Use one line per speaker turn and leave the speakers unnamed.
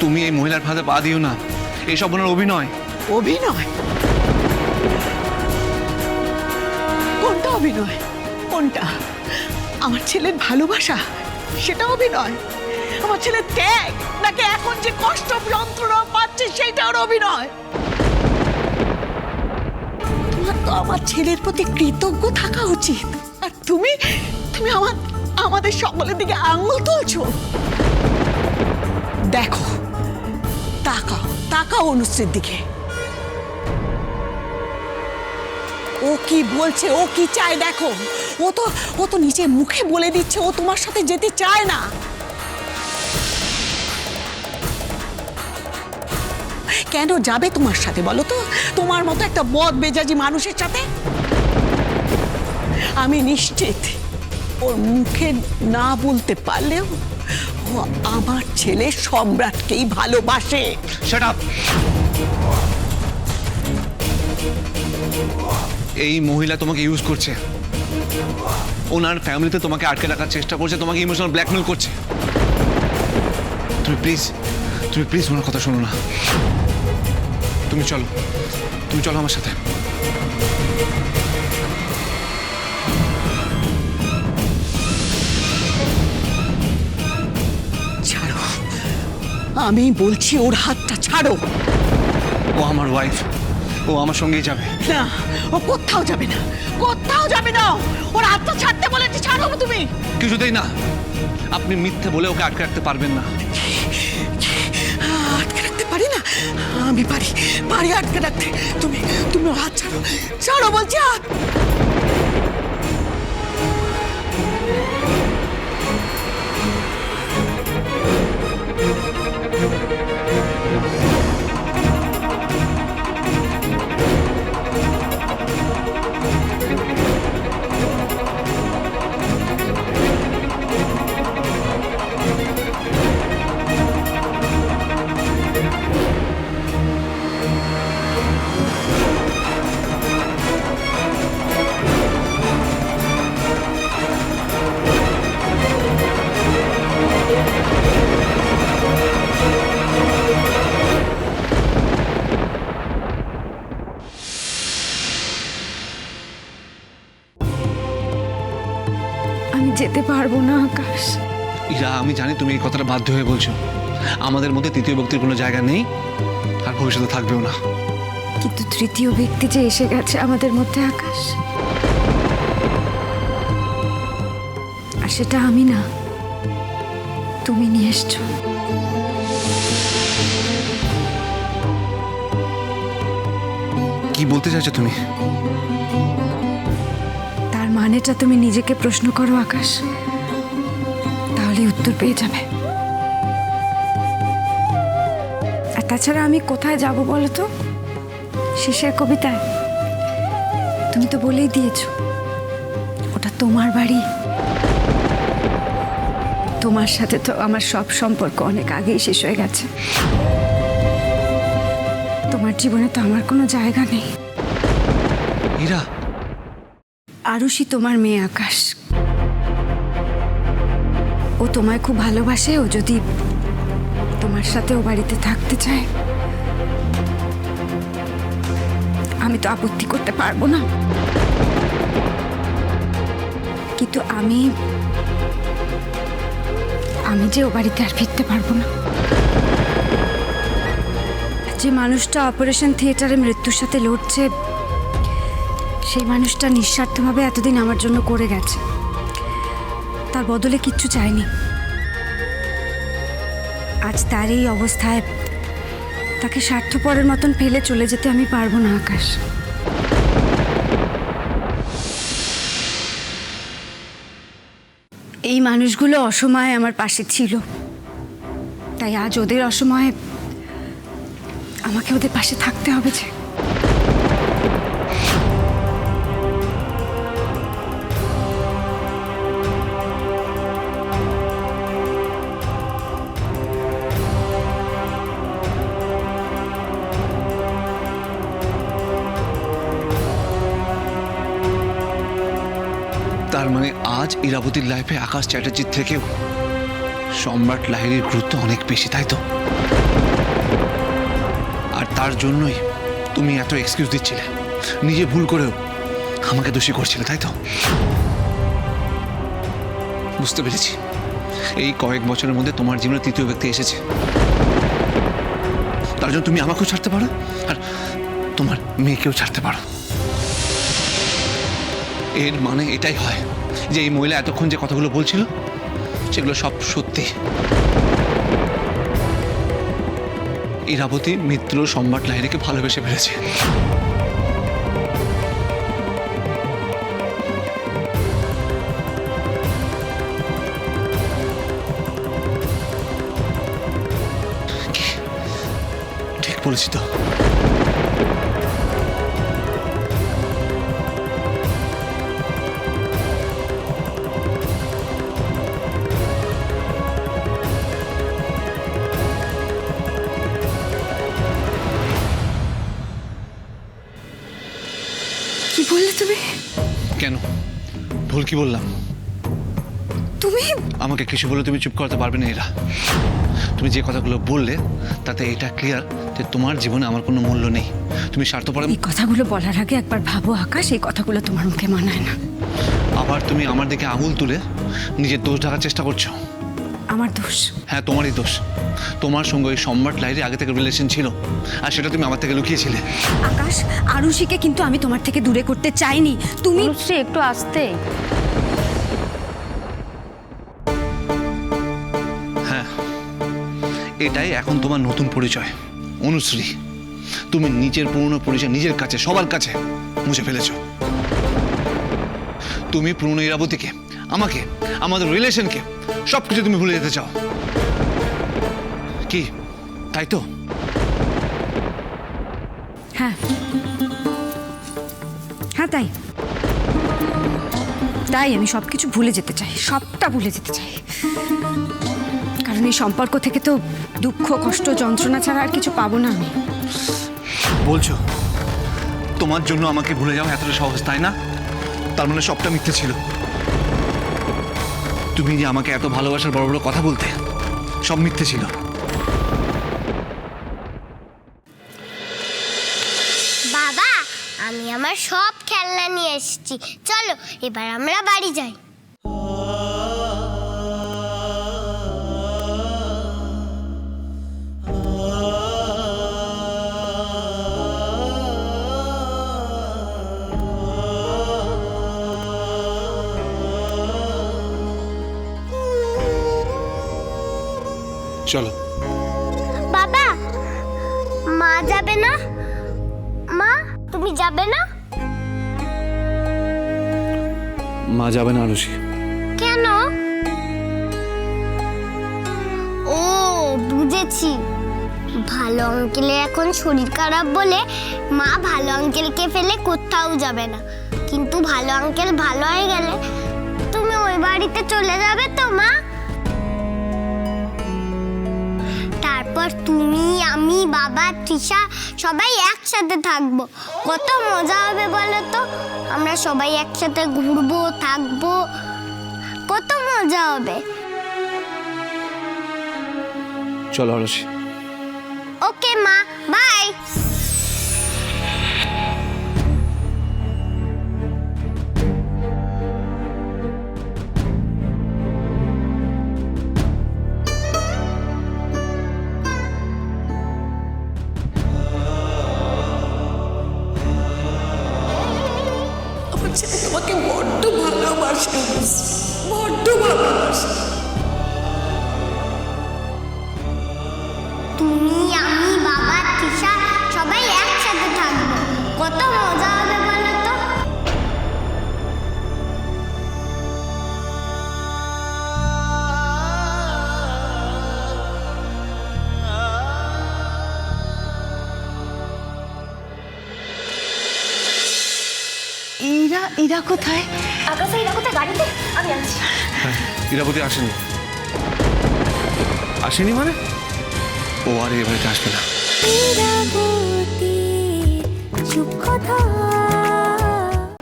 তুমি এই মহিলার ফাঁদে পা দিও না, এইসব ওনার অভিনয়।
অভিনয়? কোনটা অভিনয়? কোনটা? আমার ছেলের ভালোবাসা সেটা অভিনয়? আমার ছেলের ত্যাগ নাকি এখন যে কষ্ট যন্ত্রণা পাচ্ছে সেটা ওর অভিনয়? তোমার তো আমার ছেলের প্রতি কৃতজ্ঞ থাকা উচিত, আর তুমি তুমি আমাদের সকলের দিকে আঙুল তুলছো। দেখো, তাকাও তাকাও অনুশ্রীর দিকে। ও কি বলছে, ও কি চায় দেখো। ও তো নিজে মুখে বলে দিচ্ছে ও তোমার সাথে যেতে চায় না। কেন যাবে তোমার সাথে বলো তো, তোমার মতো একটা বদ মেজাজি মানুষের সাথে? আমি নিশ্চিত ওর মুখে না বলতে পারলেও ও আমার ছেলে সম্রাটকেই ভালোবাসে।
Shut up. এই মহিলা তোমাকে ইউজ করছে, ওনার ফ্যামিলিতে তোমাকে আটকে রাখার চেষ্টা করছে, তোমাকে ইমোশনাল ব্ল্যাকমেল করছে। তুমি প্লিজ ওনার কথা শোনো না। তুমি চলো আমার সাথে।
ছাড়ো, আমি বলছি ওর হাতটা ছাড়ো।
ও আমার ওয়াইফ, ও আমার সঙ্গেই যাবে।
না, ও কোথাও যাবে না, কোথাও যাবে না। ওর হাতটা ছাড়তে বলেছি, ছাড়ো তুমি।
কিছুতেই না, আপনি মিথ্যে বলে ওকে আটকে রাখতে পারবেন না।
আটকে রাখতে পারি না? আমি পারি আটকে রাখতে। তুমি ওর হাত ছাড়ো, ছাড়ো বলছি হাত।
আমি যেতে পারবো না আকাশ।
ইরা, আমি জানি তুমি এই কথাটা বাধ্য হয়ে বলছো। আমাদের মধ্যে তৃতীয় ব্যক্তির কোনো জায়গা নেই, আর ভবিষ্যতে থাকবেও না।
কিন্তু তৃতীয় ব্যক্তি যে এসে গেছে আমাদের মধ্যে আকাশ, আর সেটা আমি না, তুমি নিয়ে এসছো।
কি বলতে চাইছো তুমি?
তার মানেটা তুমি নিজেকে প্রশ্ন করো আকাশ, তাহলে উত্তর পেয়ে যাবে। আর তাছাড়া আমি কোথায় যাব বলো তো? শেষের কবিতায় তুমি তো বলেই দিয়েছো ওটা তোমার বাড়ি। তোমার সাথে তো আমার সব সম্পর্ক অনেক আগেই শেষ হয়ে গেছে। তোমার জীবনে তো আমার কোনো জায়গা নেই।
ইরা,
আরুষি তোমার মেয়ে আকাশ, ও তোমায় খুব ভালোবাসে। ও যদি তোমার সাথে ও বাড়িতে থাকতে চায়, আমি তো আপত্তি করতে পারবো না। কিন্তু আমি যে ও বাড়িতে আর ফিরতে পারবো না। যে মানুষটা অপারেশন থিয়েটারে মৃত্যুর সাথে লড়ছে, সেই মানুষটা নিঃস্বার্থভাবে এতদিন আমার জন্য করে গেছে, তার বদলে কিচ্ছু চাইনি। আজ তার এই অবস্থায় তাকে স্বার্থপরের মতন ফেলে চলে যেতে আমি পারবো না আকাশ। এই মানুষগুলো অসময়ে আমার পাশে ছিল, তাই আজ ওদের অসময়ে আমাকে ওদের পাশে থাকতে হবে যে।
তার মানে আজ ইরাবতীর লাইফে আকাশ চ্যাটার্জির থেকেও সম্রাট লাহিড়ীর গুরুত্ব অনেক বেশি, তাই তো? তার জন্যই তুমি এত এক্সকিউজ দিচ্ছিলে, নিজে ভুল করেও আমাকে দোষী করছিলে, তাই তো? বুঝতে পেরেছি, এই কয়েক বছরের মধ্যে তোমার জীবনে তৃতীয় ব্যক্তি এসেছে, তার জন্য তুমি আমাকেও ছাড়তে পারো আর তোমার মেয়েকেও ছাড়তে পারো। এর মানে এটাই হয় যে এই মহিলা এতক্ষণ যে কথাগুলো বলছিল সেগুলো সব সত্যি। ইরাবতী মিত্র সম্রাট লাহিড়ীকে ভালোবেসে ফেলেছে। কি ঠিক বলেছি তো?
কি বললে তুমি?
কেন ভুল কি বললাম?
তুমি
আমাকে কিছু বলে তুমি চুপ করতে পারবে না এরা। তুমি যে কথাগুলো বললে তাতে এটা ক্লিয়ার যে তোমার জীবনে আমার কোনো মূল্য নেই, তুমি স্বার্থপর।
এই কথাগুলো বলার আগে একবার ভাবো আকাশ, এই কথাগুলো তোমার মুখে মানায় না।
আবার তুমি আমার দিকে আঙুল তুলে নিজের দোষ ঢাকার চেষ্টা করছো।
আমার দোষ?
হ্যাঁ, তোমারই দোষ। তোমার সঙ্গে ওই সম্রাট লাহিড়ী আগে থেকে রিলেশন ছিল আর সেটা তুমি আমার থেকে লুকিয়েছিলে।
আকাশ, আরুষিকে কিন্তু আমি তোমার থেকে দূরে করতে চাইনি। তুমি
একটু আসতে।
হ্যাঁ, এটাই এখন তোমার নতুন পরিচয় অনুশ্রী। তুমি নিজের পুরনো পরিচয় নিজের কাছে সবার কাছে মুছে ফেলেছো। তুমি পুরনো ইরাবতীকে, আমাকে, আমাদের রিলেশনকে সবকিছু তুমি ভুলে যেতে চাও কি, তাই তো?
হ্যাঁ হ্যাঁ, তাই তাই আমি সবকিছু ভুলে যেতে চাই, সবটা ভুলে যেতে চাই। কারণ এই সম্পর্ক থেকে তো দুঃখ, কষ্ট, যন্ত্রণা ছাড়া আর কিছু পাবো না আমি।
বলছো তোমার জন্য আমাকে ভুলে যাওয়া এতটা সহজ, তাই না? তার মানে সবটা মিথ্যে ছিল। তুমি যে আমাকে এত ভালোবাসার বড় বড় কথা বলতে, সব মিথ্যে ছিল।
বাবা, আমি আমার সব খেলনা নিয়ে এসেছি, চলো এবার আমরা বাড়ি যাই।
চলো।
বাবা, মা যাবে না? মা, তুমি যাবে না?
মা যাবে না আরুষি।
কেন? ও, বুঝেছি। ভালো আঙ্কেলের এখন শরীর খারাপ বলে মা ভালো আঙ্কেলকে ফেলে কোথাও যাবে না। কিন্তু ভালো আঙ্কেল ভালো হয়ে গেলে তুমি ওই বাড়িতে চলে যাবে তো মা? তারপর তুমি, আমি, বাবা, তৃষা সবাই একসাথে থাকবো। কত মজা হবে বলো তো? আমরা সবাই একসাথে ঘুরবো, থাকবো, কত মজা হবে।
চলো আরুষি।
ওকে মা, বাই।
আমার ছেলে তোমাকে বড্ড ভালোবাসে, বড্ড ভালোবাসে।
তুমি, আমি, বাবা, তৃষা সবাই একসাথে থাকবো। কত মজা হবে বলো তো?
এরা কোথায়?
আকাশে এরা কোথায়? গাড়িতে আমি আনছি।
হ্যাঁ, ইরাবতী আসেনি। আসেনি মানে? ও আর এ বাড়িতে আসবে না।
চুপ কথা